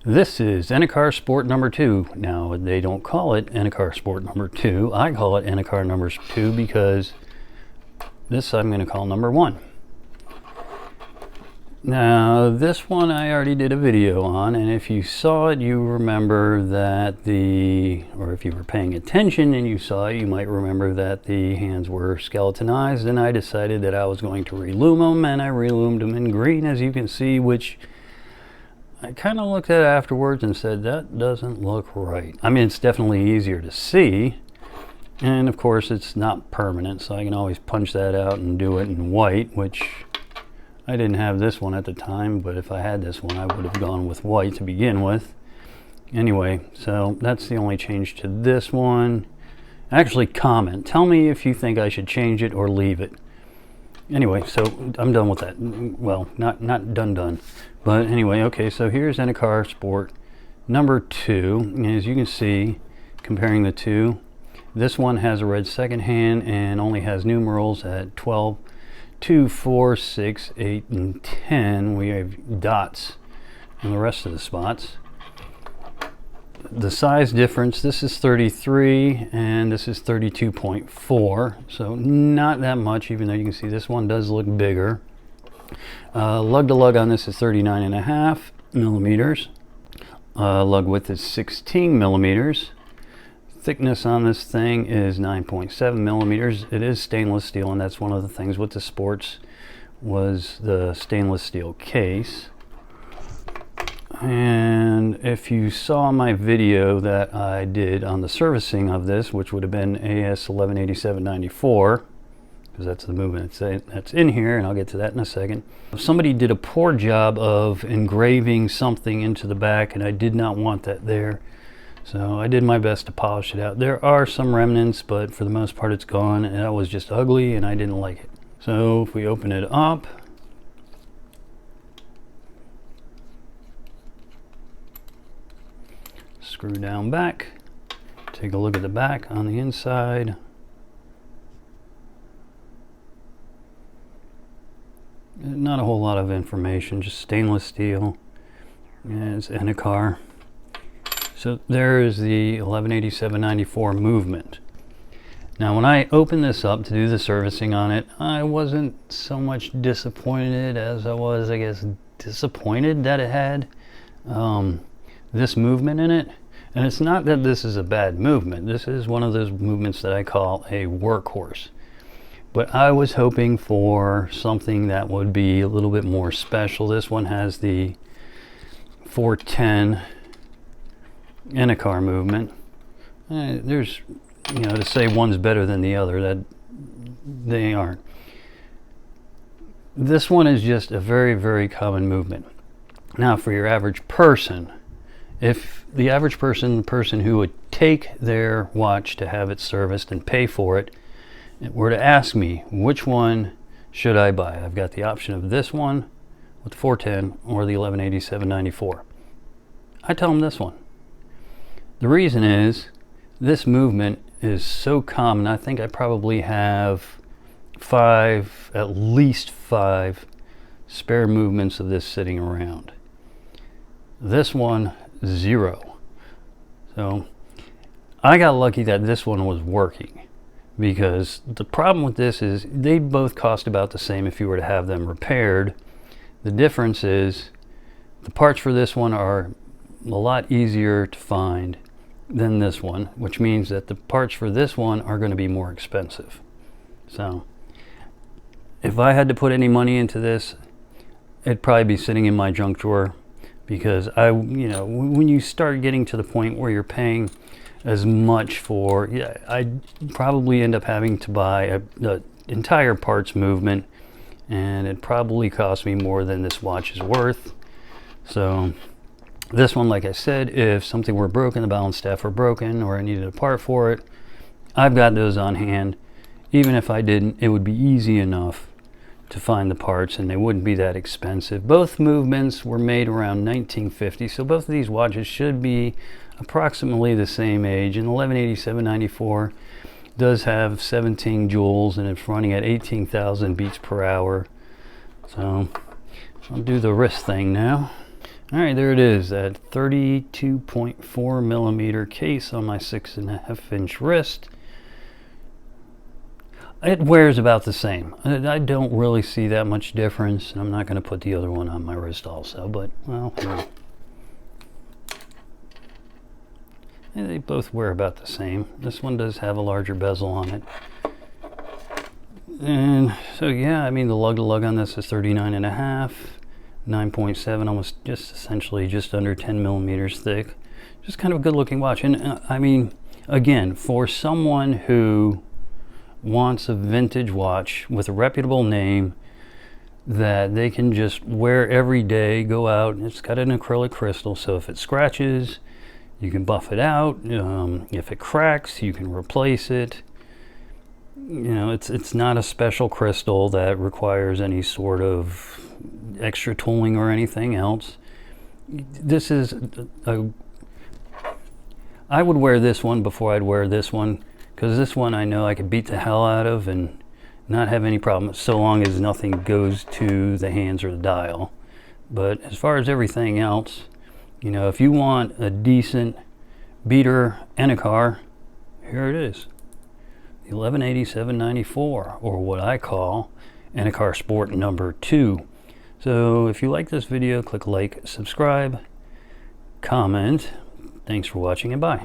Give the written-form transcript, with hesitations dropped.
This is Enicar Sport number 2. Now, they don't call it Enicar Sport number 2. I call it Enicar number 2 because this I'm going to call number 1. Now, this one I already did a video on, and if you saw it, you remember that or if you were paying attention and you saw it, you might remember that the hands were skeletonized, and I decided that I was going to relume them, and I reloomed them in green, as you can see, which I kind of looked at it afterwards and said, that doesn't look right. I mean, it's definitely easier to see, and of course it's not permanent, so I can always punch that out and do it in white, which I didn't have this one at the time, but if I had this one, I would have gone with white to begin with. Anyway, so that's the only change to this one. Actually, comment. Tell me if you think I should change it or leave it. Anyway, so I'm done with that. Well, not done. But anyway, okay, so here's Enicar Sport number 2. And as you can see, comparing the two, this one has a red second hand and only has numerals at 12, 2, 4, 6, 8, and 10. We have dots in the rest of the spots. The size difference, this is 33 and this is 32.4, so not that much, even though you can see this one does look bigger. Lug to lug on this is 39.5 millimeters. Lug width is 16 millimeters. Thickness on this thing is 9.7 millimeters. It is stainless steel, and that's one of the things with the Sports was the stainless steel case. And if you saw my video that I did on the servicing of this, which would have been AS 118794, because that's the movement that's in here, and I'll get to that in a second. Somebody did a poor job of engraving something into the back, and I did not want that there. So I did my best to polish it out. There are some remnants, but for the most part it's gone, and that was just ugly, and I didn't like it. So if we open it up, screw down back, take a look at the back on the inside. Not a whole lot of information, just stainless steel. And it's Enicar. So there is the 118794 movement. Now when I opened this up to do the servicing on it, I wasn't so much disappointed as I was, I guess, disappointed that it had this movement in it. And it's not that this is a bad movement. This is one of those movements that I call a workhorse. But I was hoping for something that would be a little bit more special. This one has the 410 Enicar movement. There's, to say one's better than the other, that they aren't. This one is just a very, very common movement. Now, for your average person, if the average person, the person who would take their watch to have it serviced and pay for it, were to ask me which one should I buy, I've got the option of this one with the 410 or the 118794. I tell them this one. The reason is this movement is so common. I think I probably have at least five spare movements of this sitting around. This one, 0. So I got lucky that this one was working, because the problem with this is they both cost about the same if you were to have them repaired. The difference is the parts for this one are a lot easier to find than this one, which means that the parts for this one are going to be more expensive. So if I had to put any money into this, it'd probably be sitting in my junk drawer, because when you start getting to the point where you're paying as much for, I'd probably end up having to buy the entire parts movement, and it probably cost me more than this watch is worth. So this one, like I said, if something were broken, the balance staff were broken, or I needed a part for it, I've got those on hand. Even if I didn't, it would be easy enough to find the parts, and they wouldn't be that expensive. Both movements were made around 1950, so both of these watches should be approximately the same age. And the 118794 does have 17 joules, and it's running at 18,000 beats per hour. So I'll do the wrist thing now. All right, there it is, that 32.4 millimeter case on my 6.5 inch wrist. It wears about the same. I don't really see that much difference. I'm not going to put the other one on my wrist also, but, well, they both wear about the same. This one does have a larger bezel on it. And so, yeah, I mean, the lug-to-lug on this is 39.5, 9.7, almost essentially just under 10 millimeters thick. Just kind of a good-looking watch. And, I mean, again, for someone who wants a vintage watch with a reputable name that they can just wear every day, go out, it's got an acrylic crystal, so if it scratches, you can buff it out. If it cracks, you can replace it. You know, it's not a special crystal that requires any sort of extra tooling or anything else. This is I would wear this one before I'd wear this one, because this one I know I could beat the hell out of and not have any problem, so long as nothing goes to the hands or the dial. But as far as everything else, you know, if you want a decent beater Enicar, here it is. The 1187.94, or what I call Enicar Sport number 2. So if you like this video, click like, subscribe, comment. Thanks for watching, and bye.